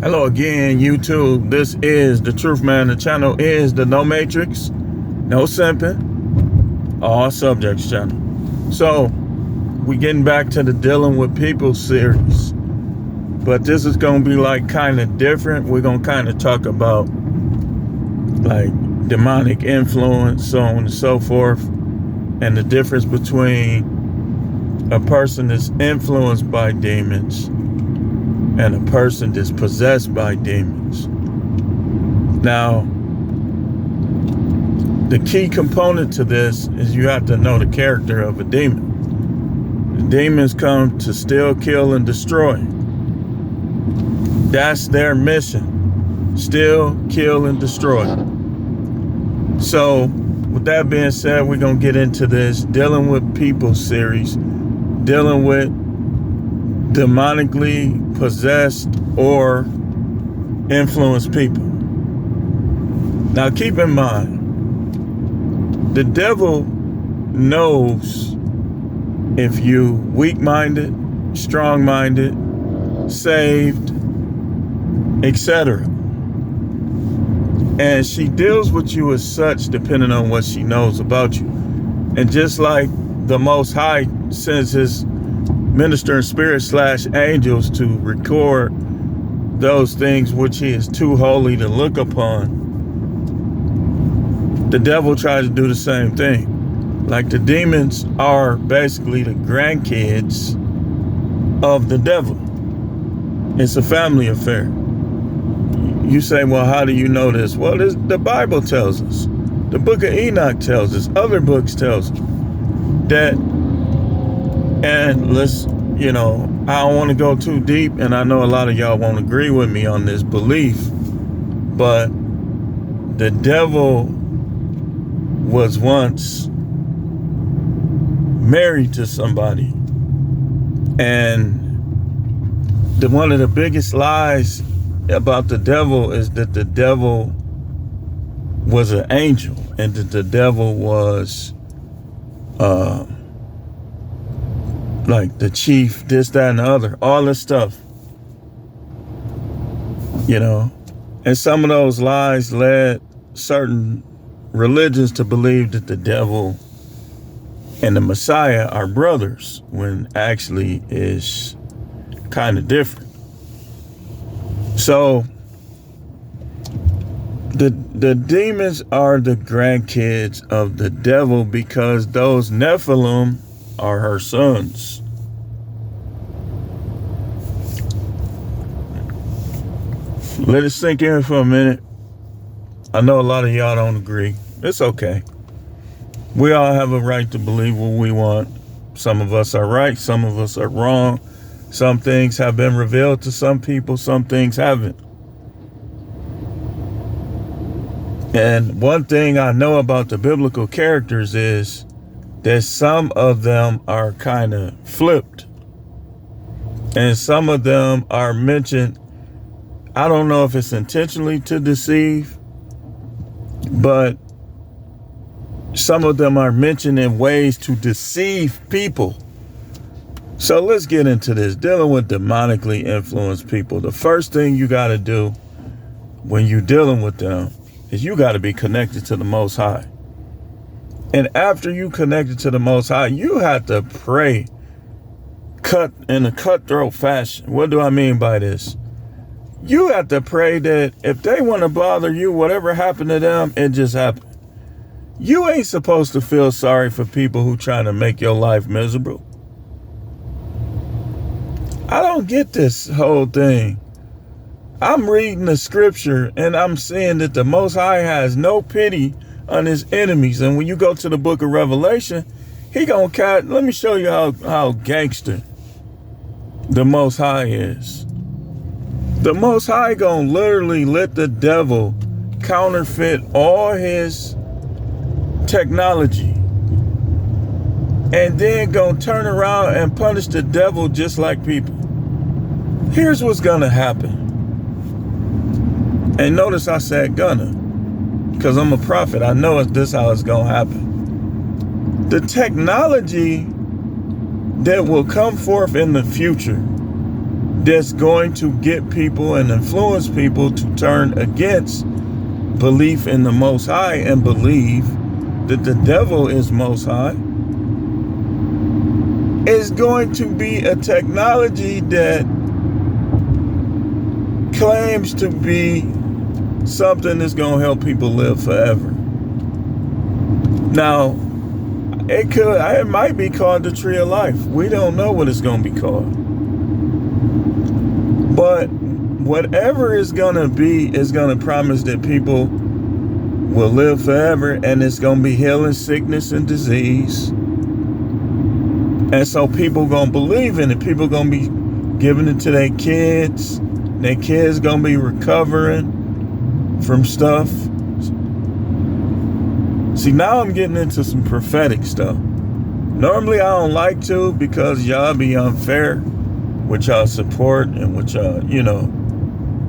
Hello again, YouTube. This is the Truth Man. The channel is the No Matrix, No Simping, All Subjects channel. So, we getting back to the Dealing with People series. But this is going to be like kind of different. We're going to kind of talk about like demonic influence, so on and so forth. And the difference between a person that's influenced by demons and a person that's possessed by demons. Now, the key component to this is you have to know the character of a demon. The demons come to steal, kill, and destroy. That's their mission. Steal, kill, and destroy. So, with that being said, we're going to get into this Dealing with People series, dealing with demonically possessed or influenced people. Now keep in mind, the devil knows if you weak-minded, strong-minded, saved, etc. And she deals with you as such depending on what she knows about you. And just like the Most High sends his ministering spirits / angels to record those things which he is too holy to look upon, the devil tries to do the same thing. Like the demons are basically the grandkids of the devil. It's a family affair. You say, well, how do you know this? Well, the Bible tells us. The book of Enoch tells us. Other books tells us that. And let's, I don't want to go too deep, and I know a lot of y'all won't agree with me on this belief, but the devil was once married to somebody. And one of the biggest lies about the devil is that the devil was an angel and that the devil was like the chief, this, that, and the other, all this stuff, and some of those lies led certain religions to believe that the devil and the Messiah are brothers, when actually is kind of different. So the demons are the grandkids of the devil because those Nephilim are her sons. Let it sink in for a minute. I know a lot of y'all don't agree. It's okay. We all have a right to believe what we want. Some of us are right, some of us are wrong. Some things have been revealed to some people, some things haven't. And one thing I know about the biblical characters is that some of them are kind of flipped. And some of them are mentioned, I don't know if it's intentionally to deceive, but some of them are mentioned in ways to deceive people. So let's get into this, dealing with demonically influenced people. The first thing you got to do when you're dealing with them is you got to be connected to the Most High. And after you connected to the Most High, you have to pray cut in a cutthroat fashion. What do I mean by this? You have to pray that if they want to bother you, whatever happened to them, it just happened. You ain't supposed to feel sorry for people who trying to make your life miserable. I don't get this whole thing. I'm reading the scripture and I'm seeing that the Most High has no pity on his enemies. And when you go to the book of Revelation, he gonna let me show you how gangster the Most High is. The Most High gonna literally let the devil counterfeit all his technology and then gonna turn around and punish the devil just like people. Here's what's gonna happen. And notice I said gonna, because I'm a prophet. I know this how it's gonna happen. The technology that will come forth in the future that's going to get people and influence people to turn against belief in the Most High and believe that the devil is Most High, is going to be a technology that claims to be something that's going to help people live forever. Now, it might be called the Tree of Life. We don't know what it's going to be called. But whatever it's going to be is going to promise that people will live forever, and it's going to be healing sickness and disease. And so people going to believe in it. People going to be giving it to their kids. Their kids going to be recovering from stuff. See, now I'm getting into some prophetic stuff. Normally I don't like to, because y'all be unfair with y'all support and with y'all,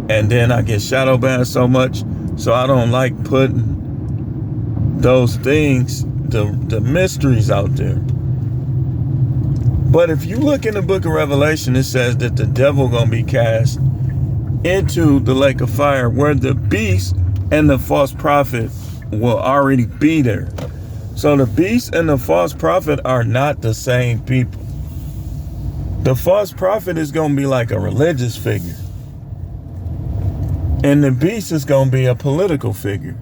and then I get shadow banned so much, so I don't like putting those things, the mysteries out there. But if you look in the book of Revelation, it says that the devil gonna be cast into the lake of fire, where the beast and the false prophet will already be there. So the beast and the false prophet are not the same people. The false prophet is going to be like a religious figure, and the beast is going to be a political figure.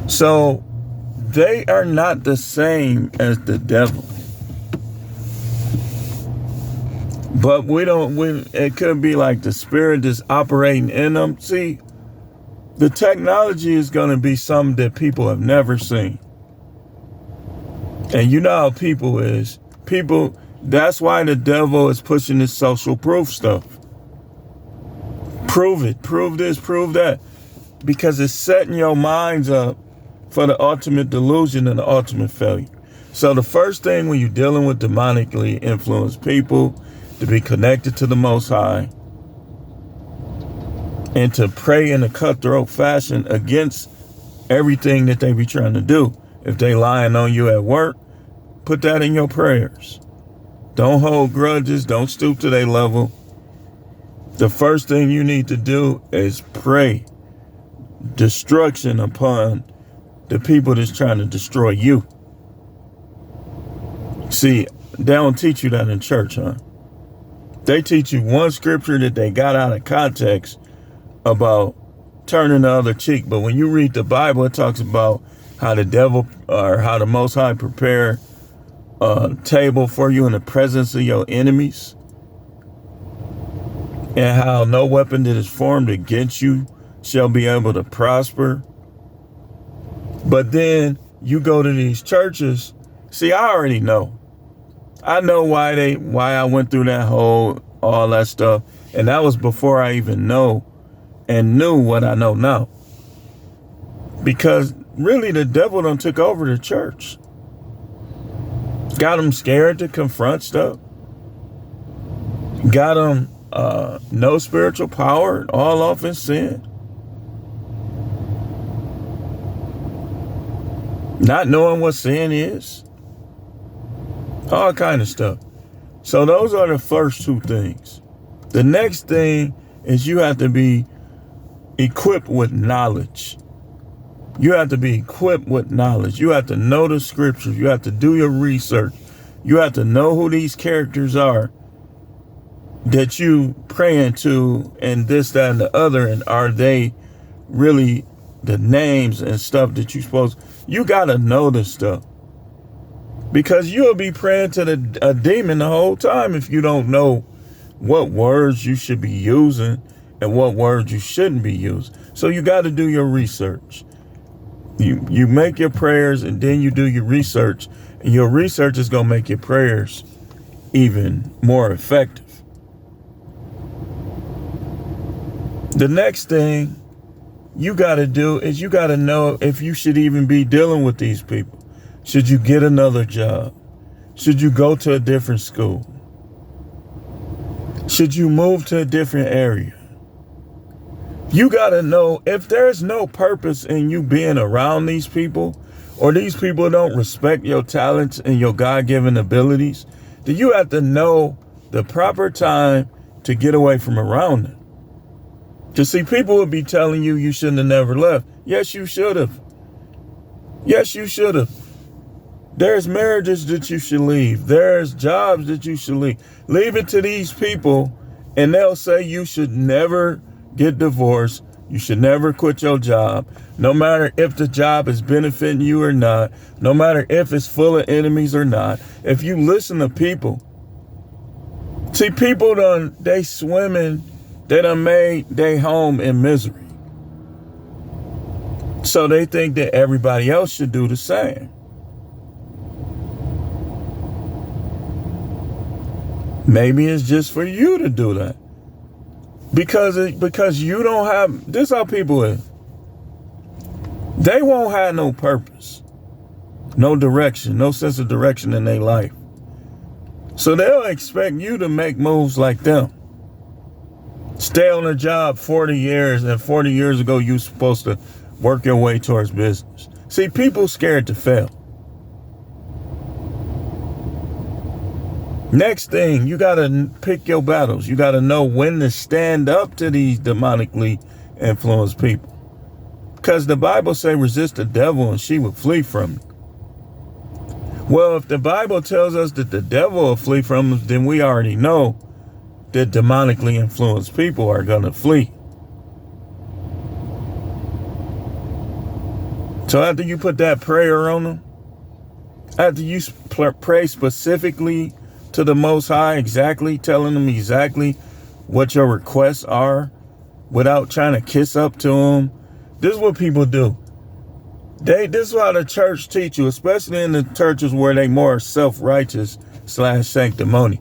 So they are not the same as the devil. But it could be like the spirit is operating in them. See, the technology is going to be something that people have never seen. And you know how people is. That's why the devil is pushing this social proof stuff. Prove it. Prove this. Prove that. Because it's setting your minds up for the ultimate delusion and the ultimate failure. So the first thing when you're dealing with demonically influenced people, to be connected to the Most High, and to pray in a cutthroat fashion against everything that they be trying to do. If they lying on you at work, put that in your prayers. Don't hold grudges. Don't stoop to their level. The first thing you need to do is pray destruction upon the people that's trying to destroy you. See, they don't teach you that in church, huh? They teach you one scripture that they got out of context about turning the other cheek. But when you read the Bible, it talks about how the devil, or how the Most High prepare a table for you in the presence of your enemies, and how no weapon that is formed against you shall be able to prosper. But then you go to these churches. See, I already know. I know why I went through all that stuff. And that was before I even knew what I know now. Because really the devil done took over the church. Got them scared to confront stuff. Got them no spiritual power, all off in sin. Not knowing what sin is. All kind of stuff. So those are the first two things. The next thing is you have to be equipped with knowledge. You have to be equipped with knowledge. You have to know the scriptures. You have to do your research. You have to know who these characters are that you praying to, and this, that, and the other, and are they really the names and stuff that you supposed. You got to know this stuff. Because you'll be praying to a demon the whole time if you don't know what words you should be using and what words you shouldn't be using. So you got to do your research. You make your prayers, and then you do your research. And your research is going to make your prayers even more effective. The next thing you got to do is you got to know if you should even be dealing with these people. Should you get another job? Should you go to a different school? Should you move to a different area? You got to know if there's no purpose in you being around these people, or these people don't respect your talents and your God-given abilities, then you have to know the proper time to get away from around it. To see, people would be telling you you shouldn't have never left. Yes, you should have. Yes, you should have. There's marriages that you should leave. There's jobs that you should leave. Leave it to these people, and they'll say you should never get divorced. You should never quit your job, no matter if the job is benefiting you or not, no matter if it's full of enemies or not. If you listen to people, see, people they swimming, they done made their home in misery. So they think that everybody else should do the same. Maybe it's just for you to do that. Because you don't have, this is how people is. They won't have no purpose, no direction, no sense of direction in their life. So they'll expect you to make moves like them. Stay on a job 40 years, and 40 years ago you were supposed to work your way towards business. See, people scared to fail. Next thing, you got to pick your battles. You got to know when to stand up to these demonically influenced people. Because the Bible say resist the devil and she will flee from you. Well, if the Bible tells us that the devil will flee from us, then we already know that demonically influenced people are going to flee. So after you put that prayer on them, after you pray specifically to the Most High, exactly telling them exactly what your requests are without trying to kiss up to them. This is what people do. This is how the church teach you, especially in the churches where they more self-righteous / sanctimony.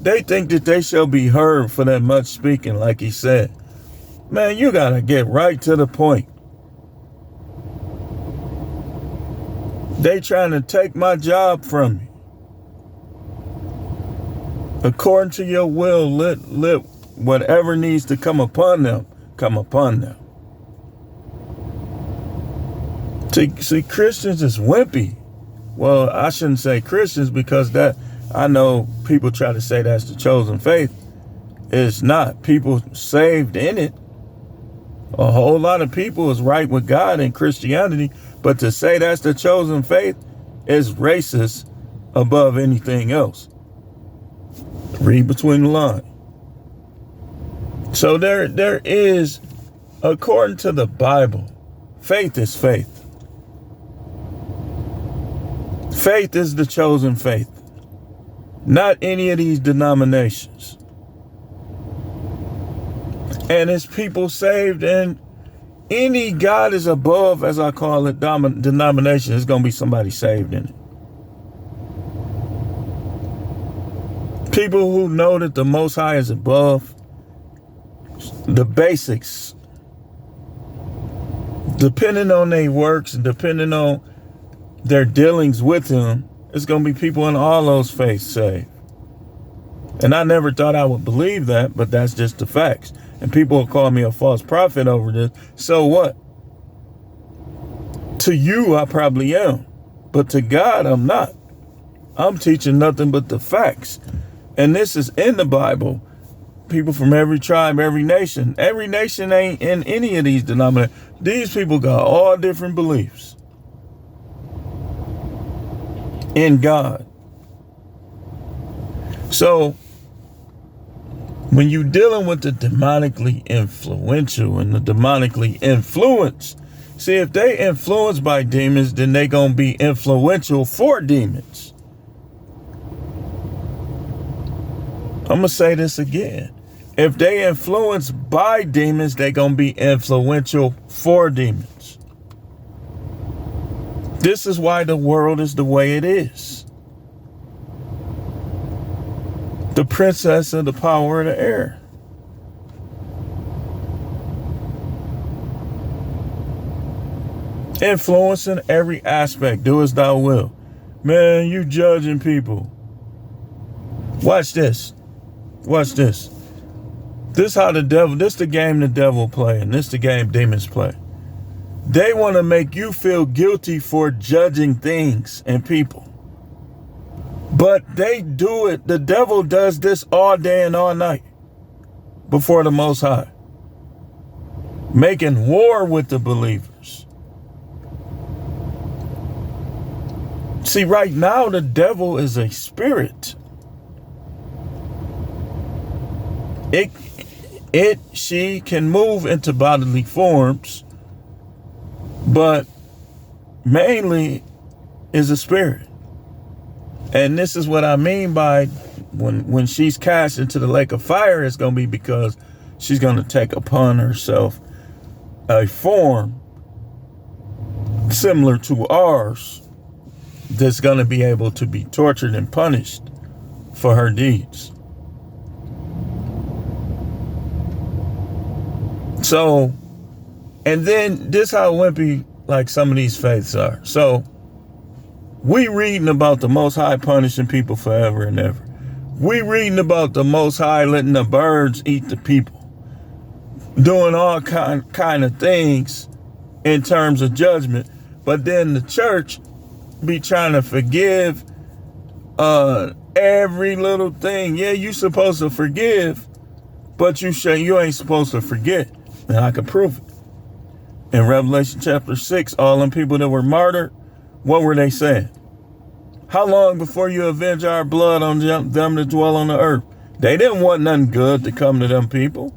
They think that they shall be heard for that much speaking, like he said. Man, you got to get right to the point. They trying to take my job from me. According to your will, let whatever needs to come upon them, come upon them. See, Christians is wimpy. Well, I shouldn't say Christians, because that, I know people try to say that's the chosen faith. It's not. People saved in it. A whole lot of people is right with God in Christianity, but to say that's the chosen faith is racist above anything else. Read between the lines. So there is, according to the Bible, faith is faith. Faith is the chosen faith, not any of these denominations. And it's people saved, and any God is above, as I call it, denomination, is going to be somebody saved in it. People who know that the Most High is above the basics, depending on their works and depending on their dealings with him, it's going to be people in all those faiths saved. And I never thought I would believe that, but that's just the facts. And people will call me a false prophet over this. So what? To you, I probably am. But to God, I'm not. I'm teaching nothing but the facts. And this is in the Bible. People from every tribe, every nation. Every nation ain't in any of these denominations. These people got all different beliefs in God. So when you're dealing with the demonically influential and the demonically influenced, see, if they influenced by demons, then they gonna be influential for demons. I'm gonna say this again. If they influenced by demons, they gonna be influential for demons. This is why the world is the way it is. The princess of the power of the air. Influence in every aspect. Do as thou will. Man, you judging people. Watch this. Watch this. This how the devil, this the game the devil play, and this the game demons play. They want to make you feel guilty for judging things and people. But they do it. The devil does this all day and all night. before the Most High, making war with the believers. See, right now, the devil is a spirit. She can move into bodily forms, but mainly is a spirit. And this is what I mean by when she's cast into the lake of fire, it's going to be because she's going to take upon herself a form similar to ours that's going to be able to be tortured and punished for her deeds. So, and then this how wimpy like some of these faiths are. So, we reading about the Most High punishing people forever and ever. We reading about the Most High letting the birds eat the people, doing all kind of things in terms of judgment. But then the church be trying to forgive every little thing. Yeah, you supposed to forgive, but you ain't supposed to forget. And I can prove it. In Revelation chapter 6, all them people that were martyred, what were they saying? How long before you avenge our blood on them that dwell on the earth? They didn't want nothing good to come to them people.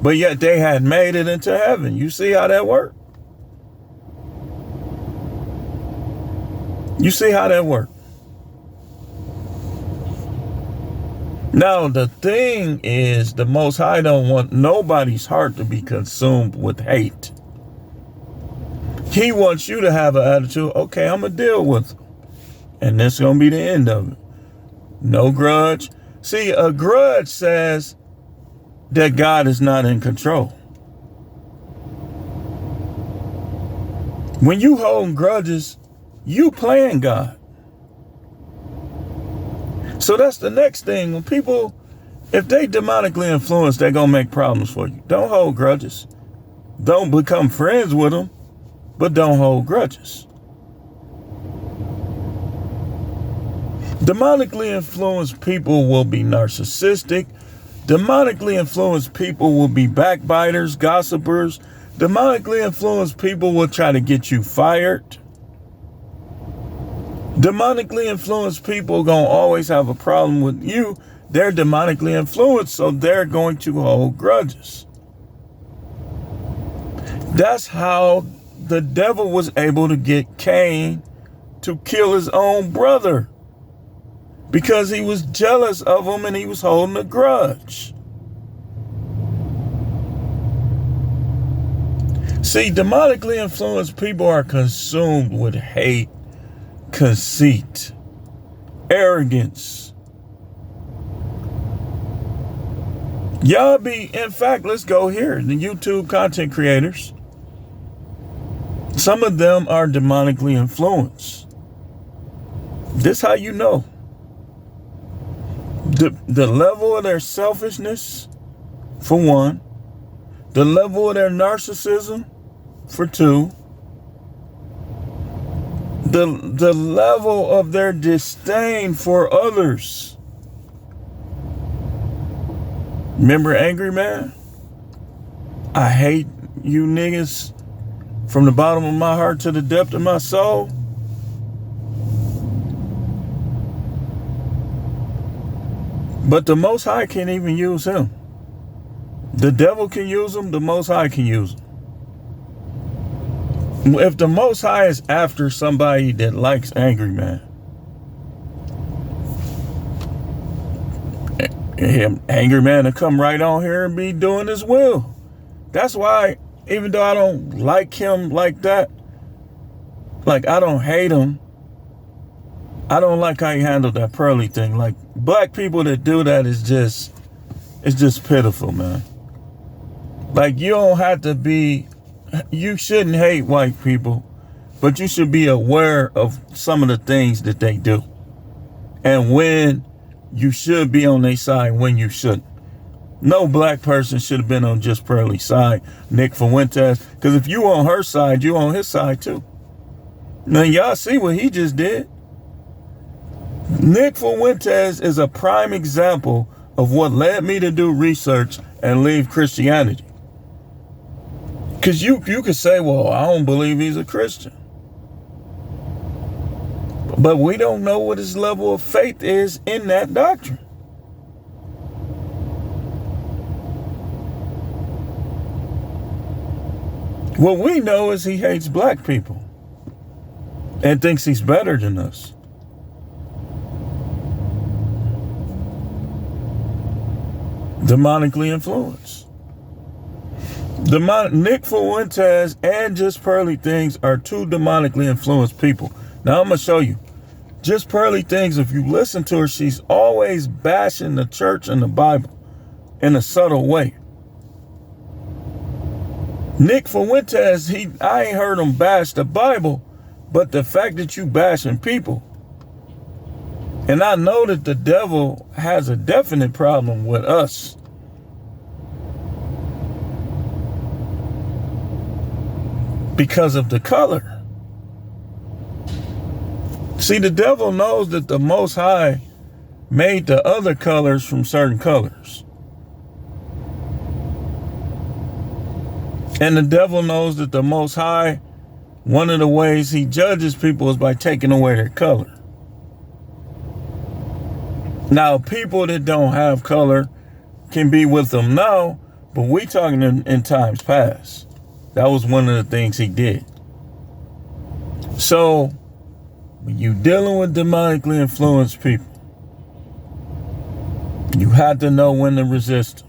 But yet they had made it into heaven. You see how that worked? You see how that worked? Now, the thing is, the Most High don't want nobody's heart to be consumed with hate. He wants you to have an attitude, okay, I'm going to deal with them. And that's going to be the end of it. No grudge. See, a grudge says that God is not in control. When you hold grudges, you playing God. So that's the next thing. When people, if they demonically influenced, they're going to make problems for you. Don't hold grudges. Don't become friends with them, but don't hold grudges. Demonically influenced people will be narcissistic. Demonically influenced people will be backbiters, gossipers. Demonically influenced people will try to get you fired. Demonically influenced people gonna always have a problem with you. They're demonically influenced, so they're going to hold grudges. That's how the devil was able to get Cain to kill his own brother, because he was jealous of him and he was holding a grudge. See, demonically influenced people are consumed with hate, conceit, arrogance. Y'all be, in fact, let's go here. The YouTube content creators, some of them are demonically influenced. This how you know. The level of their selfishness, for one. The level of their narcissism, for two. The level of their disdain for others. Remember Angry Man? I hate you niggas from the bottom of my heart to the depth of my soul. But the Most High can't even use him. The devil can use him, the Most High can use him. If the Most High is after somebody that likes Angry Man, Angry Man will come right on here and be doing his will. That's why, even though I don't like him like that, like I don't hate him, I don't like how he handled that Pearly thing. Like, black people that do that is just, it's just pitiful, man. Like, you don't have to be, you shouldn't hate white people, but you should be aware of some of the things that they do. And when you should be on their side, when you shouldn't. No black person should have been on just Pearly's side, Nick Fuentes, because if you on her side, you on his side too. Now, y'all see what he just did? Nick Fuentes is a prime example of what led me to do research and leave Christianity. Because you could say, well, I don't believe he's a Christian. But we don't know what his level of faith is in that doctrine. What we know is he hates black people and thinks he's better than us. Demonically influenced. Nick Fuentes and Just Pearly Things are two demonically influenced people. Now I'm going to show you. Just Pearly Things, if you listen to her, she's always bashing the church and the Bible in a subtle way. Nick Fuentes, I ain't heard him bash the Bible, but the fact that you bashing people. And I know that the devil has a definite problem with us. Because of the color. See, the devil knows that the Most High made the other colors from certain colors. And the devil knows that the Most High, one of the ways he judges people is by taking away their color. Now, people that don't have color can be with them now, but we talking in times past. That was one of the things he did. So, when you're dealing with demonically influenced people, you have to know when to resist them.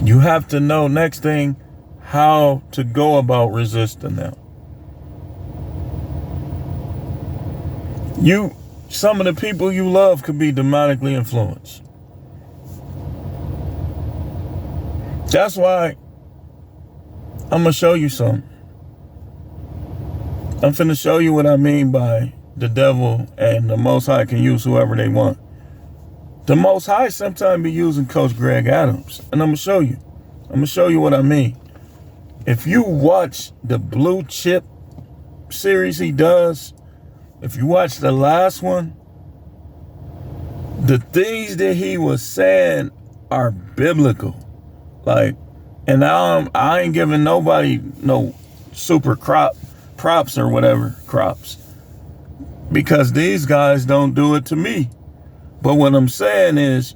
You have to know, next thing, how to go about resisting them. Some of the people you love could be demonically influenced. That's why I'm going to show you something. I'm finna show you what I mean by the devil and the Most High can use whoever they want. The Most High sometimes be using Coach Greg Adams. And I'm going to show you. I'm going to show you what I mean. If you watch the Blue Chip series he does, if you watch the last one, the things that he was saying are biblical. Like, and I ain't giving nobody no super props or whatever crops. Because these guys don't do it to me. But what I'm saying is,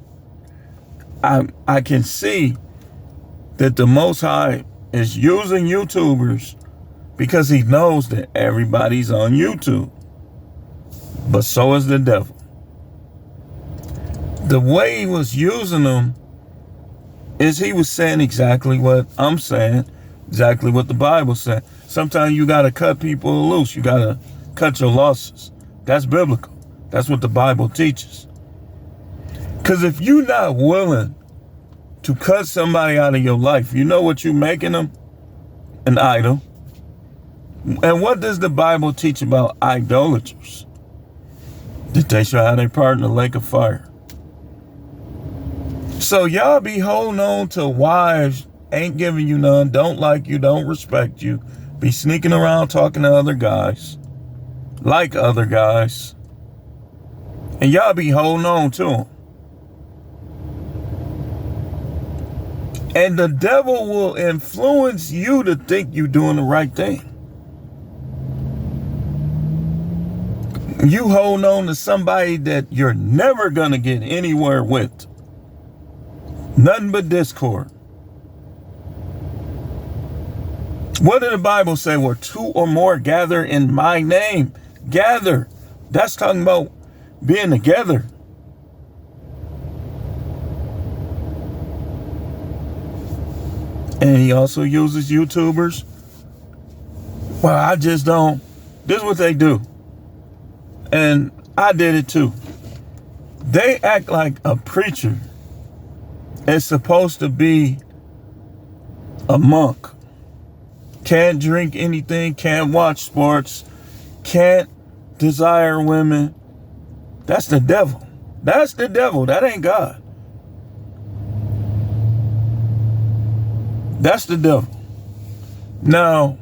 I can see that the Most High is using YouTubers because he knows that everybody's on YouTube. But so is the devil. The way he was using them is he was saying exactly what I'm saying, exactly what the Bible said. Sometimes you got to cut people loose. You got to cut your losses. That's biblical. That's what the Bible teaches. Because if you're not willing to cut somebody out of your life, you know what you're making them? An idol. And what does the Bible teach about idolaters? That they shall have their part in the lake of fire. So y'all be holding on to wives, ain't giving you none, don't like you, don't respect you, be sneaking around talking to other guys, like other guys, and y'all be holding on to them. And the devil will influence you to think you're doing the right thing. You hold on to somebody that you're never going to get anywhere with. Nothing but discord. What did the Bible say? Where two or more gather in my name. Gather. That's talking about being together. And he also uses YouTubers. Well, I just don't. This is what they do. And I did it too. They act like a preacher is supposed to be a monk. Can't drink anything, can't watch sports, can't desire women. That's the devil. That's the devil. That ain't God. That's the devil. Now,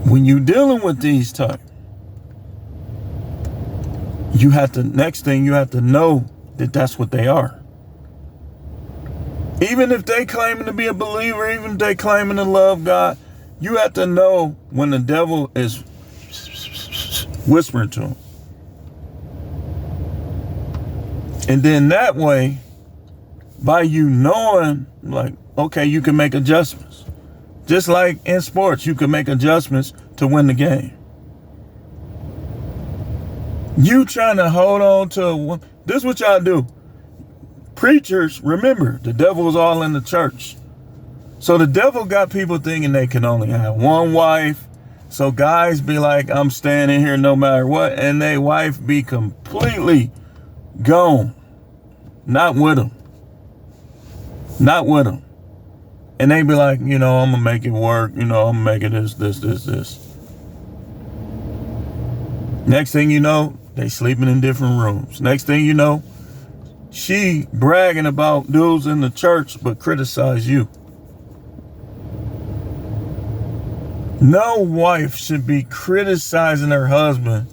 when you're dealing with these type, next thing you have to know that that's what they are. Even if they claiming to be a believer, even if they claiming to love God, you have to know when the devil is whispering to them. And then that way, by you knowing, like, okay, you can make adjustments. Just like in sports, you can make adjustments to win the game. You trying to hold on to, this is what y'all do. Preachers, remember, the devil is all in the church. So the devil got people thinking they can only have one wife. So guys be like, I'm staying in here no matter what. And they wife be completely gone. Not with them. Not with them. And they be like, I'm going to make it work. I'm going to make it this. Next thing you know, they sleeping in different rooms. Next thing you know, she bragging about dudes in the church, but criticize you. No wife should be criticizing her husband,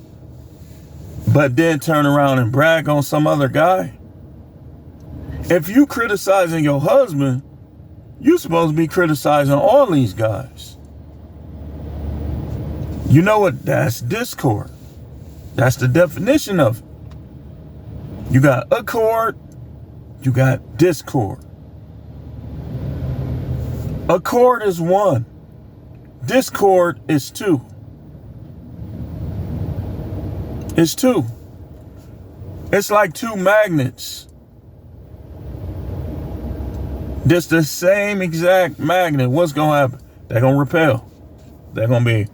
but then turn around and brag on some other guy. If you criticizing your husband, you're supposed to be criticizing all these guys. You know what? That's discord. That's the definition of it. You got accord, you got discord. Accord is one. Discord is two. It's two. It's like two magnets. It's the same exact magnet. What's going to happen? They're going to repel. They're going to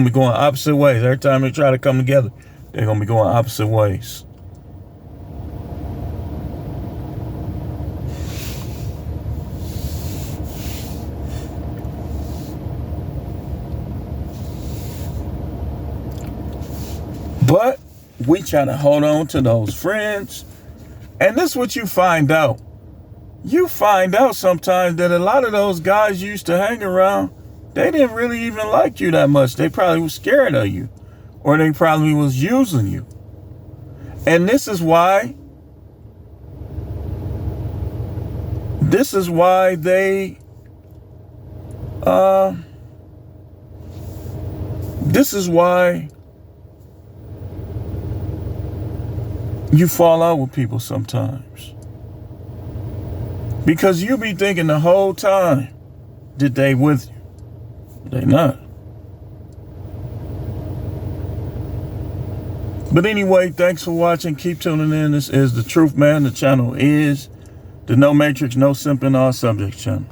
be going opposite ways. Every time they try to come together, they're going to be going opposite ways. But we try to hold on to those friends. And this is what you find out. You find out sometimes that a lot of those guys you used to hang around, they didn't really even like you that much. They probably was scared of you. Or they probably was using you. And this is why they you fall out with people sometimes. Because you be thinking the whole time that they with you. They not. But anyway, thanks for watching. Keep tuning in. This is The Truth Man. The channel is the No Matrix, No Simping, All Subjects channel.